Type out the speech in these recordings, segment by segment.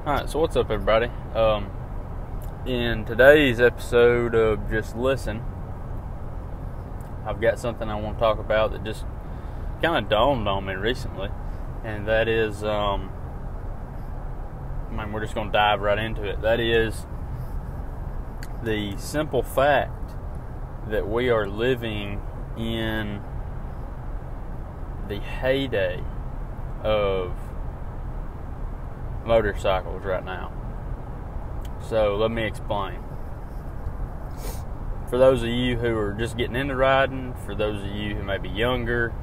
Alright, so what's up, everybody? In today's episode of Just Listen, I've got something I want to talk about that just kind of dawned on me recently, and that is, we're just going to dive right into it. That is the simple fact that we are living in the heyday of motorcycles right now. So let me explain. For those of you who are just getting into riding, for those of you who may be younger,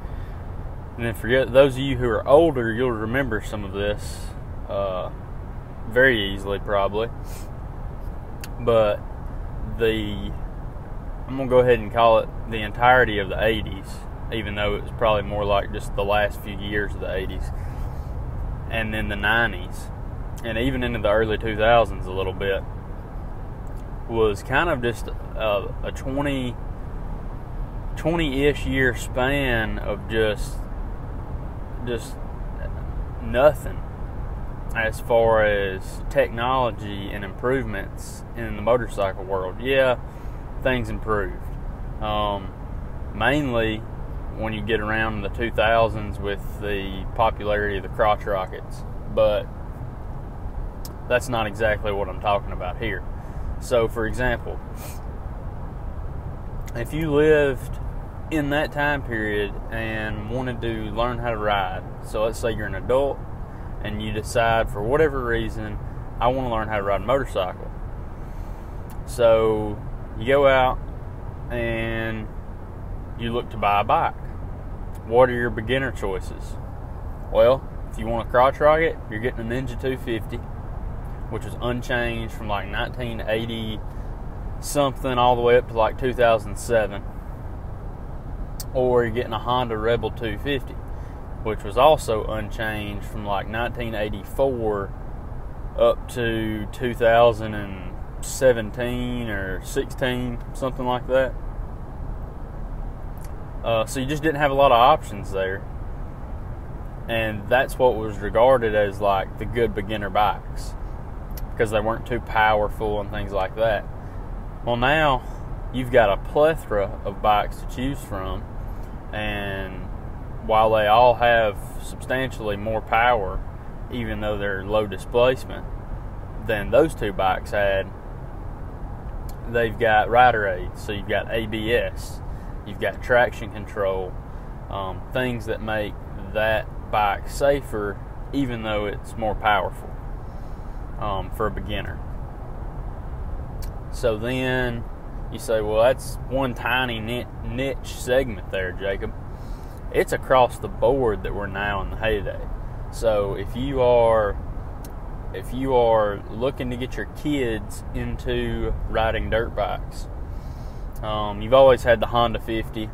and then for those of you who are older, you'll remember some of this very easily probably. But I'm going to go ahead and call it the entirety of the 80s, even though it was probably more like just the last few years of the 80s. And then the 90s, and even into the early 2000s a little bit, was kind of just a 20-ish year span of just nothing as far as technology and improvements in the motorcycle world. Yeah, things improved. Mainly when you get around in the 2000s with the popularity of the crotch rockets, but that's not exactly what I'm talking about here. So, for example, if you lived in that time period and wanted to learn how to ride, so let's say you're an adult and you decide for whatever reason, I want to learn how to ride a motorcycle. So you go out and you look to buy a bike. What are your beginner choices? Well, if you want a crotch rocket, you're getting a Ninja 250, which was unchanged from like 1980 something all the way up to like 2007. Or you're getting a Honda Rebel 250, which was also unchanged from like 1984 up to 2017 or 16, something like that. So you just didn't have a lot of options there. And that's what was regarded as like the good beginner bikes, because they weren't too powerful and things like that. Well, now you've got a plethora of bikes to choose from, and while they all have substantially more power, even though they're low displacement, than those two bikes had, they've got rider aids. So you've got ABS, you've got traction control, things that make that bike safer, even though it's more powerful for a beginner. So then you say, well, that's one tiny niche segment there, Jacob. It's across the board that we're now in the heyday. So if you are looking to get your kids into riding dirt bikes, you've always had the Honda 50,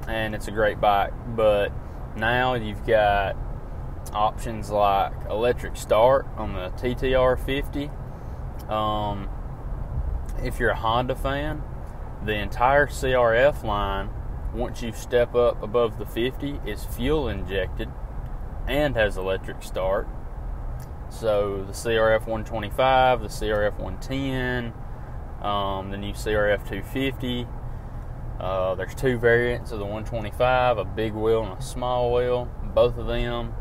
and it's a great bike, but now you've got options like electric start on the TTR 50. If you're a Honda fan, the entire CRF line, once you step up above the 50, is fuel injected and has electric start. So the CRF 125, the CRF 110, the new CRF 250. There's two variants of the 125, a big wheel and a small wheel, both of them.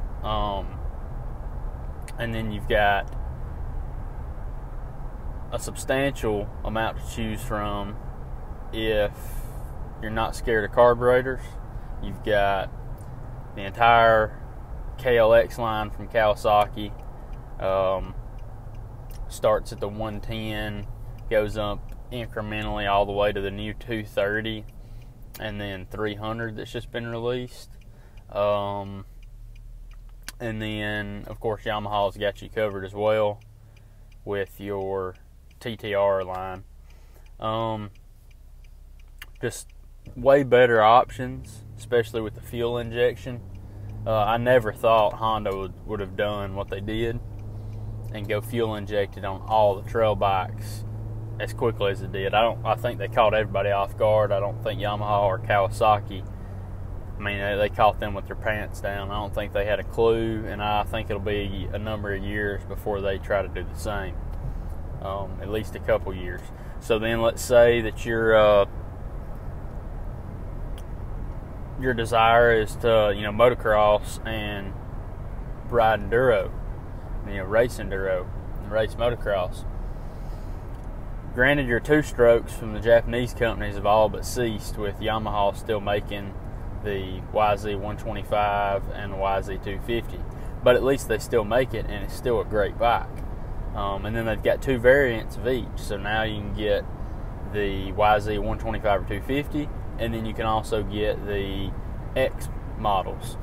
And then you've got a substantial amount to choose from if you're not scared of carburetors. You've got the entire KLX line from Kawasaki. Starts at the 110, goes up incrementally all the way to the new 230, and then 300 that's just been released. And then, of course, Yamaha's got you covered as well with your TTR line. Just way better options, especially with the fuel injection. I never thought Honda would have done what they did and go fuel injected on all the trail bikes as quickly as it did. I think they caught everybody off guard. I don't think Yamaha or Kawasaki I mean, they caught them with their pants down. I don't think they had a clue, and I think it'll be a number of years before they try to do the same. At least a couple years. So then, let's say that your desire is to, motocross and ride enduro, race enduro and race motocross. Granted, your two-strokes from the Japanese companies have all but ceased, with Yamaha still making the YZ125 and the YZ250. But at least they still make it, and it's still a great bike. And then they've got two variants of each. So now you can get the YZ125 or 250, and then you can also get the X models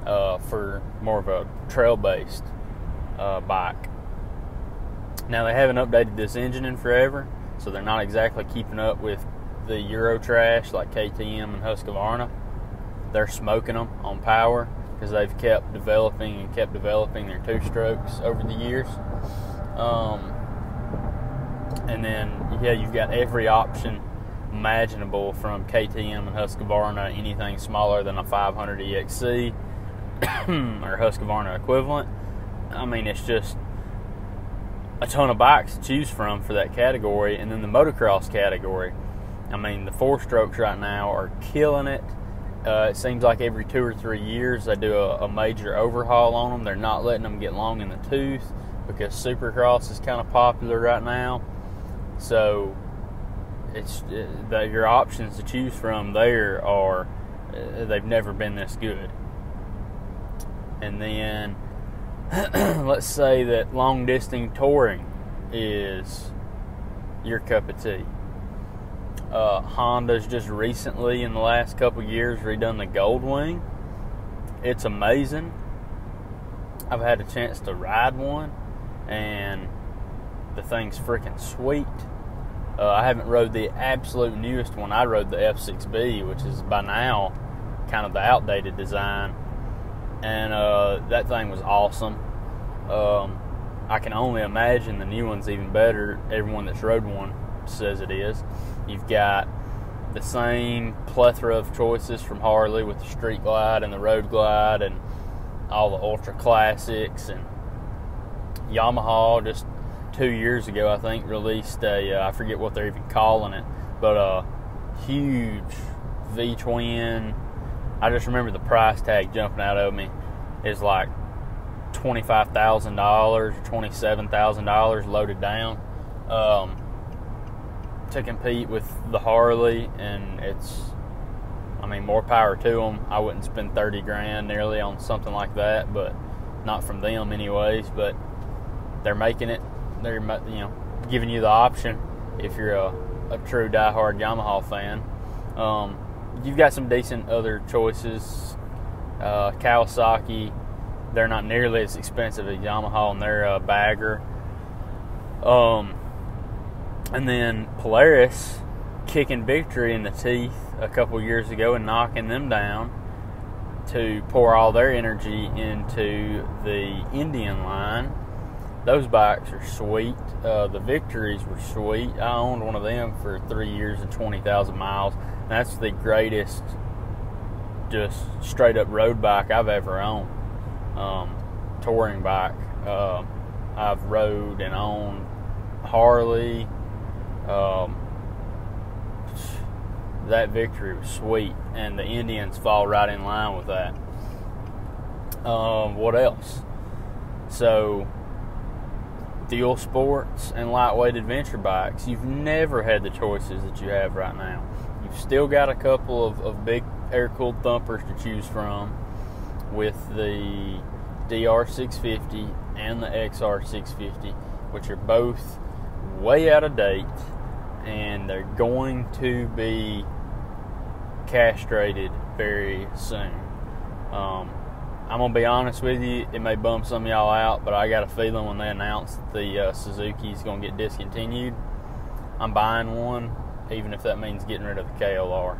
for more of a trail-based bike. Now, they haven't updated this engine in forever, so they're not exactly keeping up with the Euro trash like KTM and Husqvarna. They're smoking them on power because they've kept developing their two-strokes over the years. And then, you've got every option imaginable from KTM and Husqvarna, anything smaller than a 500 EXC or Husqvarna equivalent. I mean, it's just a ton of bikes to choose from for that category. And then the motocross category, I mean, the four-strokes right now are killing it. It seems like every 2 or 3 years they do a major overhaul on them. They're not letting them get long in the tooth because Supercross is kind of popular right now. So your options to choose from there are, they've never been this good. And then let's say that long distance touring is your cup of tea. Honda's just recently, in the last couple years, redone the Goldwing. It's amazing. I've had a chance to ride one, and the thing's freaking sweet. I haven't rode the absolute newest one. I rode the F6B, which is by now kind of the outdated design, and that thing was awesome. I can only imagine the new one's even better. Everyone that's rode one says it is. You've got the same plethora of choices from Harley with the Street Glide and the Road Glide and all the Ultra Classics, and Yamaha just 2 years ago, I think, released I forget what they're even calling it, but a huge V-twin. I just remember the price tag jumping out of me. It's like $25,000 or $27,000 loaded down to compete with the Harley, and more power to them. I wouldn't spend $30,000 nearly on something like that, but not from them anyways. But they're making it. They're giving you the option if you're a true diehard Yamaha fan. You've got some decent other choices. Kawasaki, they're not nearly as expensive as Yamaha, and they're a bagger. And then Polaris kicking Victory in the teeth a couple years ago and knocking them down to pour all their energy into the Indian line. Those bikes are sweet. The Victories were sweet. I owned one of them for 3 years and 20,000 miles. That's the greatest just straight up road bike I've ever owned. Touring bike. I've rode and owned Harley. That Victory was sweet, and the Indians fall right in line with that. What else? So, dual sports and lightweight adventure bikes. You've never had the choices that you have right now. You've still got a couple of big air-cooled thumpers to choose from with the DR650 and the XR650, which are both way out of date, and they're going to be castrated very soon. I'm going to be honest with you, it may bum some of y'all out, but I got a feeling when they announce that the Suzuki's going to get discontinued, I'm buying one, even if that means getting rid of the KLR.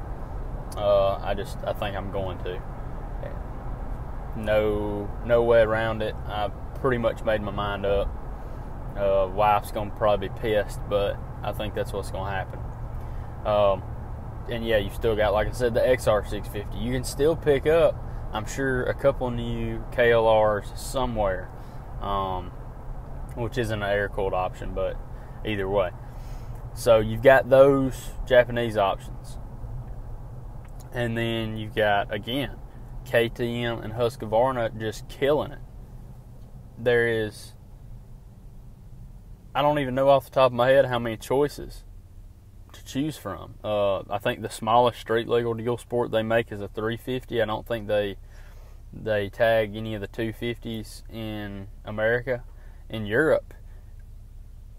I think I'm going to. No way around it. I've pretty much made my mind up. Wife's going to probably be pissed, but I think that's what's going to happen. And yeah, you've still got, like I said, the XR650. You can still pick up, I'm sure, a couple new KLRs somewhere, which isn't an air-cooled option, but either way. So you've got those Japanese options. And then you've got, again, KTM and Husqvarna just killing it. There is, I don't even know off the top of my head how many choices to choose from. I think the smallest street legal dual sport they make is a 350. I don't think they tag any of the 250s in America. In Europe,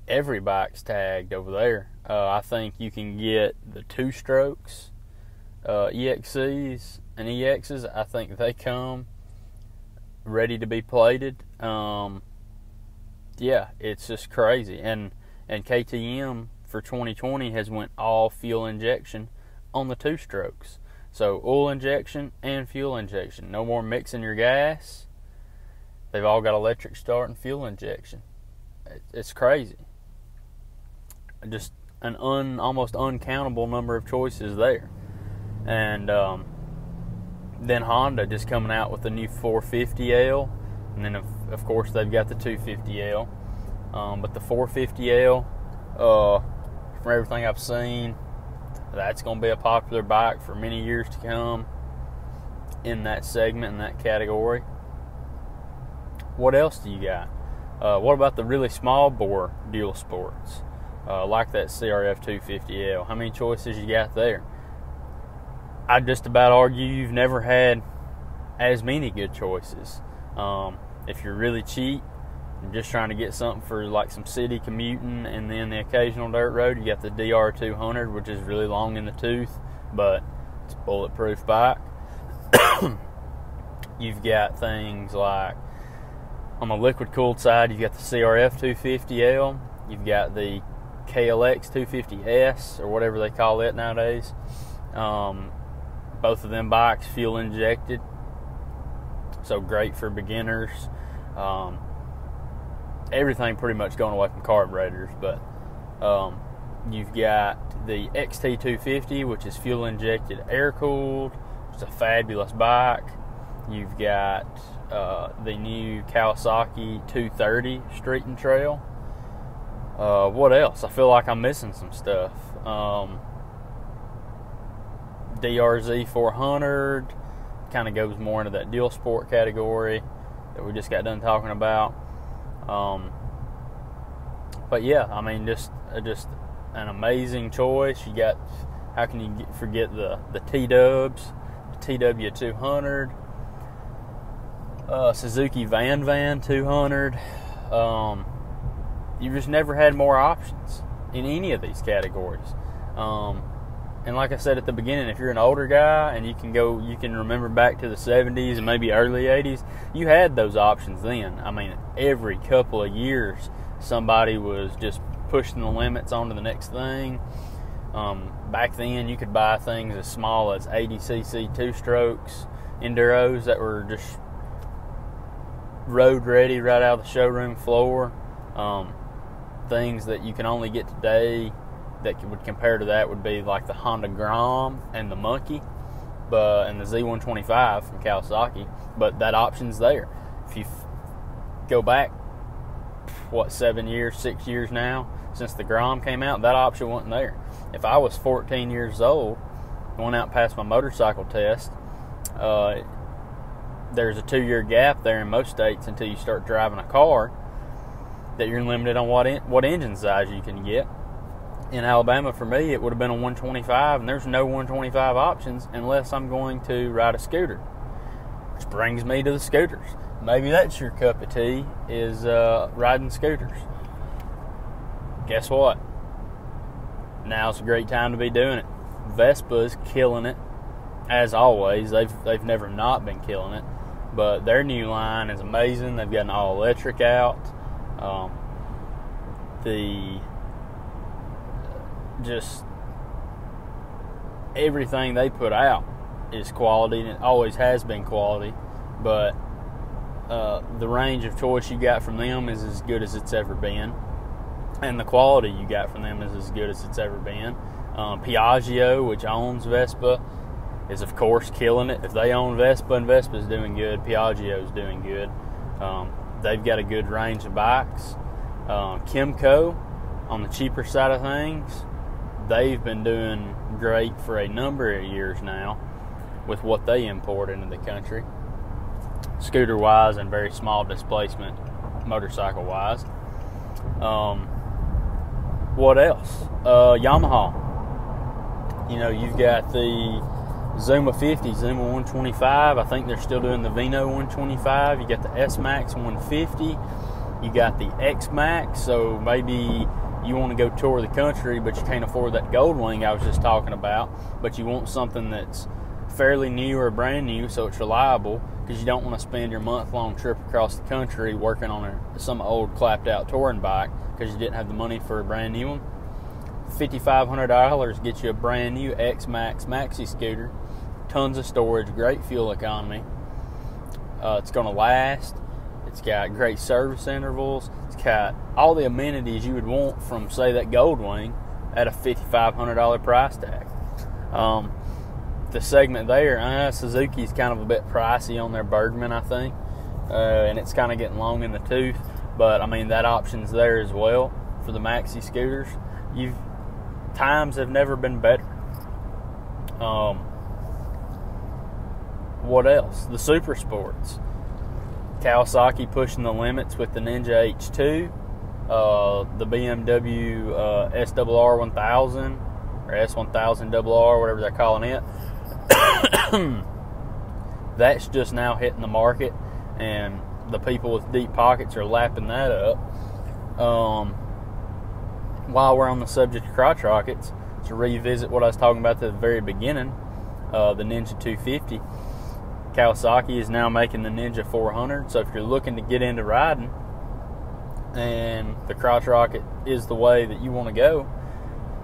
every bike's tagged over there. I think you can get the 2-strokes EXCs and EXs. I think they come ready to be plated. Yeah, it's just crazy. And KTM for 2020 has went all fuel injection on the 2-strokes. So oil injection and fuel injection. No more mixing your gas. They've all got electric start and fuel injection. It's crazy. Just an almost uncountable number of choices there. And then Honda just coming out with the new 450L. And then, of course, they've got the 250L. But the 450L, from everything I've seen, that's going to be a popular bike for many years to come in that segment, in that category. What else do you got? What about the really small bore dual sports, like that CRF 250L? How many choices you got there? I'd just about argue you've never had as many good choices. If you're really cheap and just trying to get something for like some city commuting and then the occasional dirt road, you got the DR200, which is really long in the tooth, but it's a bulletproof bike. You've got things like, on the liquid cooled side, you've got the CRF 250L, you've got the KLX 250S, or whatever they call it nowadays. Both of them bikes fuel injected, so great for beginners. Everything pretty much going away from carburetors, but you've got the XT250, which is fuel injected, air cooled. It's a fabulous bike. You've got the new Kawasaki 230 Street and Trail. What else? I feel like I'm missing some stuff. DRZ 400 kind of goes more into that dual sport category that we just got done talking about. But yeah, I mean, just an amazing choice. You got, how can you forget the T-dubs, the TW200, Suzuki Van 200. You've just never had more options in any of these categories. And like I said at the beginning, if you're an older guy and you can remember back to the 70s and maybe early 80s, you had those options then. I mean, every couple of years, somebody was just pushing the limits onto the next thing. Back then, you could buy things as small as 80cc 2-strokes Enduros that were just road ready right out of the showroom floor. Things that you can only get today that would compare to that would be like the Honda Grom and the Monkey, and the Z125 from Kawasaki. But that option's there. If you go back, 6 years now since the Grom came out, that option wasn't there. If I was 14 years old, went out and passed my motorcycle test, there's a 2-year gap there in most states until you start driving a car, that you're limited on what engine size you can get. In Alabama, for me, it would have been a 125, and there's no 125 options unless I'm going to ride a scooter. Which brings me to the scooters. Maybe that's your cup of tea, is riding scooters. Guess what? Now's a great time to be doing it. Vespa's killing it, as always. They've never not been killing it, but their new line is amazing. They've got an all-electric out. Just everything they put out is quality, and it always has been quality. But the range of choice you got from them is as good as it's ever been, and the quality you got from them is as good as it's ever been. Piaggio, which owns Vespa, is of course killing it. If they own Vespa and Vespa's doing good, Piaggio's doing good. They've got a good range of bikes. Kymco, on the cheaper side of things, they've been doing great for a number of years now with what they import into the country, scooter-wise and very small displacement motorcycle-wise. What else? Yamaha. You've got the Zuma 50, Zuma 125. I think they're still doing the Vino 125. You got the S-Max 150. You got the X-Max. So maybe you want to go tour the country, but you can't afford that Goldwing I was just talking about. But you want something that's fairly new or brand new, so it's reliable, because you don't want to spend your month-long trip across the country working on some old clapped-out touring bike because you didn't have the money for a brand new one. $5,500 gets you a brand new X-Max maxi scooter, tons of storage, great fuel economy. It's going to last. It's got great service intervals. It's got all the amenities you would want from, say, that Goldwing at a $5,500 price tag. The segment there, Suzuki's kind of a bit pricey on their Bergman, I think, and it's kind of getting long in the tooth. But I mean, that option's there as well for the maxi scooters. Times have never been better. What else? The super sports. Kawasaki pushing the limits with the Ninja H2, the BMW SRR 1000 or S1000RR, whatever they're calling it. That's just now hitting the market, and the people with deep pockets are lapping that up. While we're on the subject of crotch rockets, to revisit what I was talking about at the very beginning, the Ninja 250, Kawasaki is now making the Ninja 400. So if you're looking to get into riding and the crotch rocket is the way that you want to go,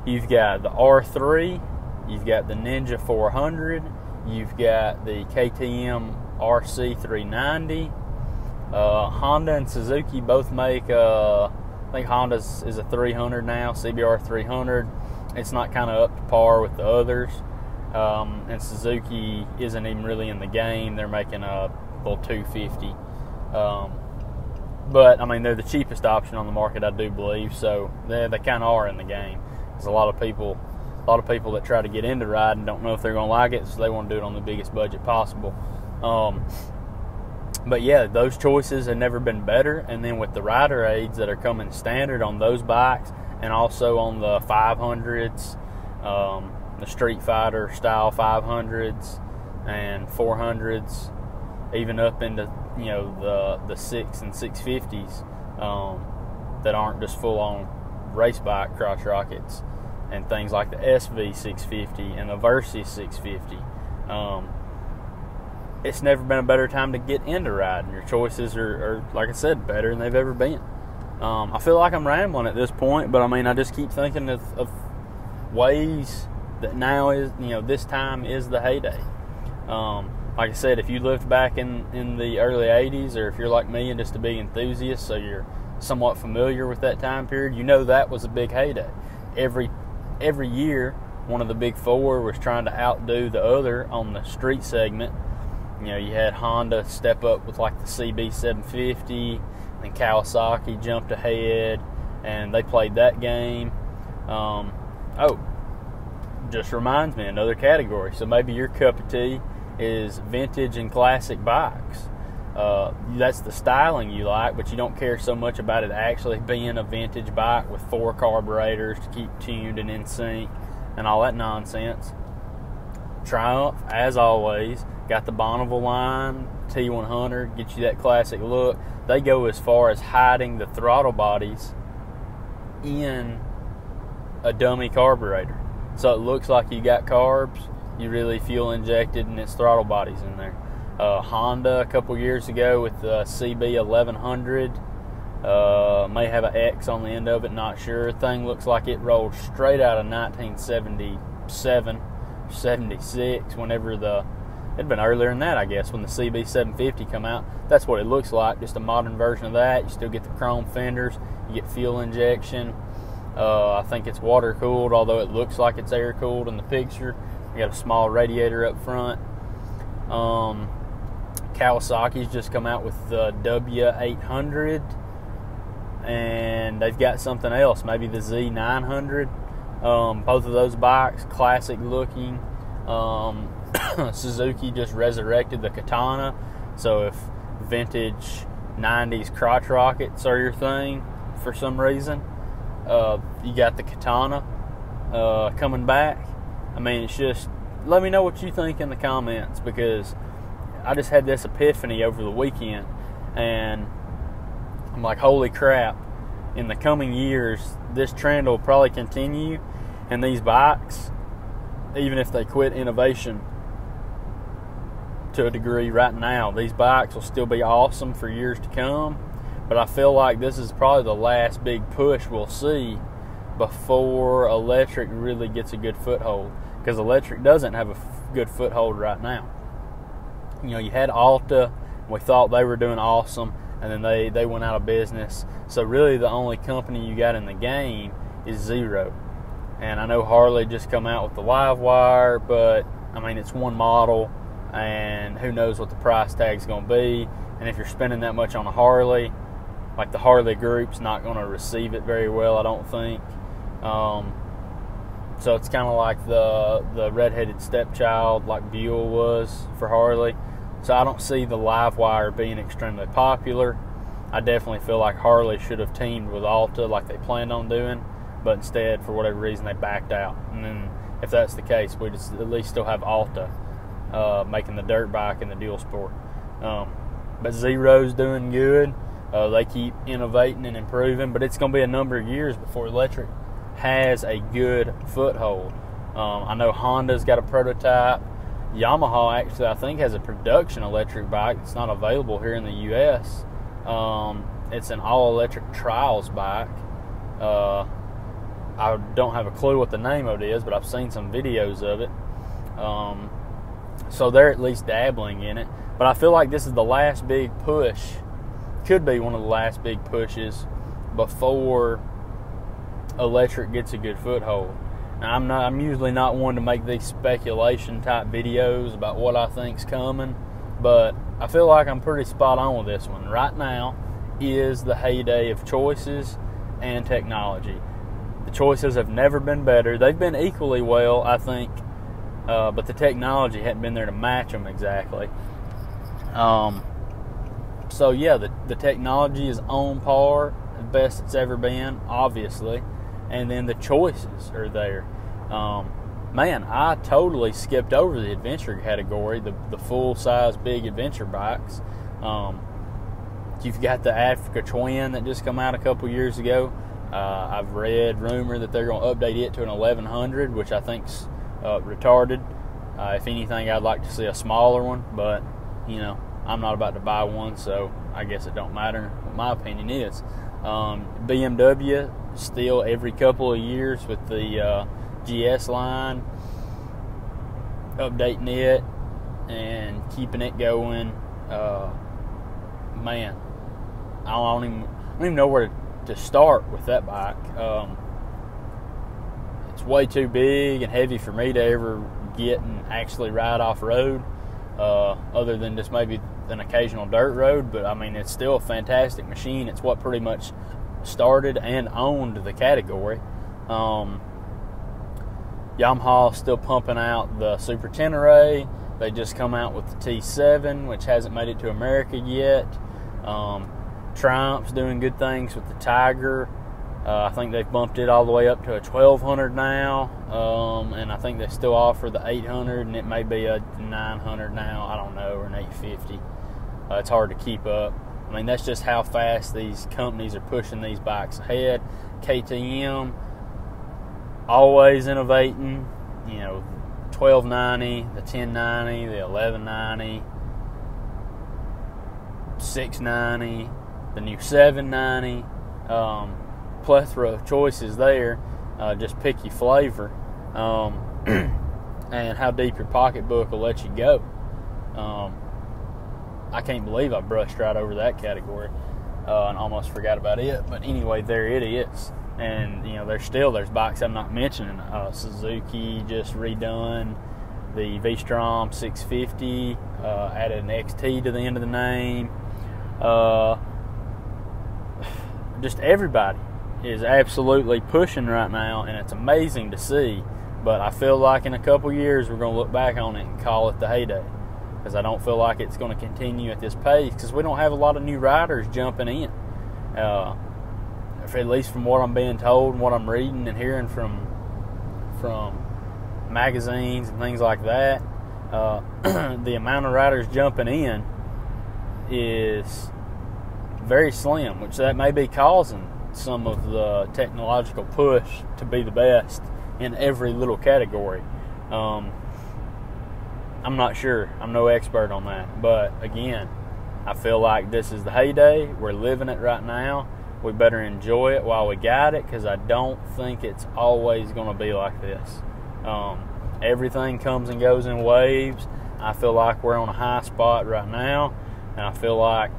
you've got the R3, you've got the Ninja 400, you've got the KTM RC 390. Honda and Suzuki both make, I think Honda's is a 300 now, CBR 300. It's not kind of up to par with the others. And Suzuki isn't even really in the game. They're making a little 250. But, I mean, they're the cheapest option on the market, I do believe. So they kind of are in the game. There's a lot of people that try to get into riding don't know if they're going to like it, so they want to do it on the biggest budget possible. But yeah, those choices have never been better. And then with the rider aids that are coming standard on those bikes, and also on the 500s, the Street Fighter style 500s and 400s, even up into the 6 and 650s that aren't just full on race bike crotch rockets, and things like the SV 650 and the Versys 650. It's never been a better time to get into riding. Your choices are, like I said, better than they've ever been. I feel like I'm rambling at this point, but I mean, I just keep thinking of ways that now is, this time is the heyday. Like I said, if you lived back in the early 80s, or if you're like me and just a big enthusiast, so you're somewhat familiar with that time period, that was a big heyday. Every year, one of the big four was trying to outdo the other on the street segment. You had Honda step up with like the CB750, and Kawasaki jumped ahead, and they played that game. Just reminds me, another category. So maybe your cup of tea is vintage and classic bikes. That's the styling you like, but you don't care so much about it actually being a vintage bike with 4 carburetors to keep tuned and in sync and all that nonsense. Triumph, as always, got the Bonneville line, T100, get you that classic look. They go as far as hiding the throttle bodies in a dummy carburetor. So it looks like you got carbs, you really fuel injected, and its throttle bodies in there. Honda a couple years ago with the CB1100, may have an X on the end of it, not sure. Thing looks like it rolled straight out of 1977, 76, whenever it'd been earlier than that, I guess, when the CB750 come out. That's what it looks like, just a modern version of that. You still get the chrome fenders, you get fuel injection. I think it's water cooled, although it looks like it's air cooled in the picture. You got a small radiator up front. Kawasaki's just come out with the W800, and they've got something else, maybe the Z900. Both of those bikes, classic looking. Suzuki just resurrected the Katana, so if vintage 90s crotch rockets are your thing for some reason, you got the Katana coming back. I mean, it's just, let me know what you think in the comments, because I just had this epiphany over the weekend, and I'm like, holy crap, in the coming years, this trend will probably continue, and these bikes, even if they quit innovation to a degree right now, these bikes will still be awesome for years to come. But I feel like this is probably the last big push we'll see before electric really gets a good foothold, because electric doesn't have a good foothold right now. You know, you had Alta, we thought they were doing awesome, and then they went out of business. So really the only company you got in the game is Zero. And I know Harley just come out with the Livewire, but I mean, it's one model, and who knows what the price tag's going to be. And if you're spending that much on a Harley, like, the Harley group's not going to receive it very well, I don't think. So it's kind of like the redheaded stepchild, like Buell was for Harley. So I don't see the Livewire being extremely popular. I definitely feel like Harley should have teamed with Alta like they planned on doing, but instead, for whatever reason, they backed out. And then if that's the case, we just at least still have Alta making the dirt bike in the dual sport. But Zero's doing good. They keep innovating and improving, but it's going to be a number of years before electric has a good foothold. I know Honda's got a prototype. Yamaha actually, I think, has a production electric bike. It's not available here in the U.S. It's an all-electric trials bike. I don't have a clue what the name of it is, but I've seen some videos of it. So they're at least dabbling in it. But I feel like this is the last big push, could be one of the last big pushes before electric gets a good foothold. Now, I'm usually not one to make these speculation type videos about what I think's coming, but I feel like I'm pretty spot on with this one. Right now is the heyday of choices and technology. The choices have never been better. They've been equally well, I think, but the technology hadn't been there to match them exactly. So yeah, the technology is on par, the best it's ever been, obviously, and then the choices are there. Man, I totally skipped over the adventure category, the full-size big adventure bikes. You've got the Africa Twin that just come out a couple years ago. I've read rumor that they're going to update it to an 1100, which I think's retarded. If anything, I'd like to see a smaller one, but you know, I'm not about to buy one, so I guess it don't matter what my opinion is. BMW still every couple of years with the GS line, updating it and keeping it going. Man, I don't even know where to start with that bike. It's way too big and heavy for me to ever get and actually ride off-road, other than just maybe an occasional dirt road. But I mean, it's still a fantastic machine. It's what pretty much started and owned the category. Yamaha still pumping out the Super Tenere. They just come out with the T7, which hasn't made it to America yet. Triumph's doing good things with the Tiger. I think they've bumped it all the way up to a 1200 now, and I think they still offer the 800, and it may be a 900 now, I don't know, or an 850. It's hard to keep up. I mean, that's just how fast these companies are pushing these bikes ahead. KTM, always innovating, you know, 1290, the 1090, the 1190, 690, the new 790, plethora of choices there. Just pick your flavor, and how deep your pocketbook will let you go. I can't believe I brushed right over that category and almost forgot about it. But anyway, there it is. And there's bikes I'm not mentioning. Suzuki just redone the V-Strom 650, added an XT to the end of the name. Just everybody is absolutely pushing right now, and it's amazing to see. But I feel like in a couple years we're going to look back on it and call it the heyday, because I don't feel like it's going to continue at this pace, because we don't have a lot of new riders jumping in. At least from what I'm being told and what I'm reading and hearing from magazines and things like that, the amount of riders jumping in is very slim, which that may be causing some of the technological push to be the best in every little category. I'm not sure. I'm no expert on that. But again, I feel like this is the heyday. We're living it right now. We better enjoy it while we got it, because I don't think it's always going to be like this. Everything comes and goes in waves. I feel like we're on a high spot right now, and I feel like,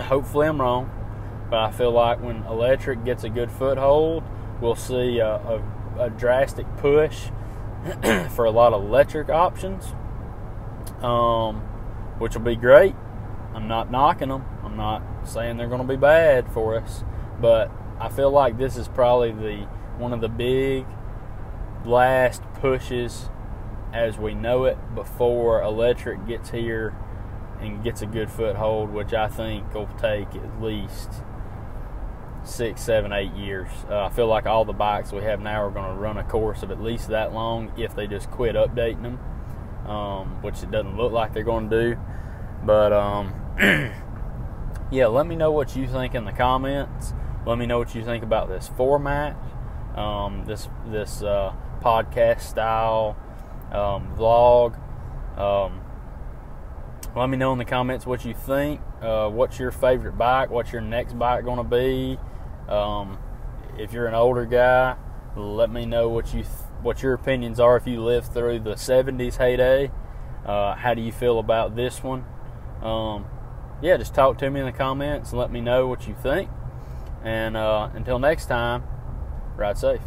hopefully I'm wrong, but I feel like when electric gets a good foothold, we'll see a drastic push for a lot of electric options, which will be great. I'm not knocking them. I'm not saying they're going to be bad for us, but I feel like this is probably one of the big last pushes as we know it before electric gets here and gets a good foothold, which I think will take at least 6, 7, 8 years. I feel like all the bikes we have now are going to run a course of at least that long if they just quit updating them, which it doesn't look like they're going to do. But yeah, let me know what you think in the comments. Let me know what you think about this format, this podcast style vlog. Let me know in the comments what you think. What's your favorite bike? What's your next bike going to be? If you're an older guy, let me know what your opinions are. If you lived through the 70s heyday, how do you feel about this one? Yeah, just talk to me in the comments and let me know what you think. And until next time, ride safe.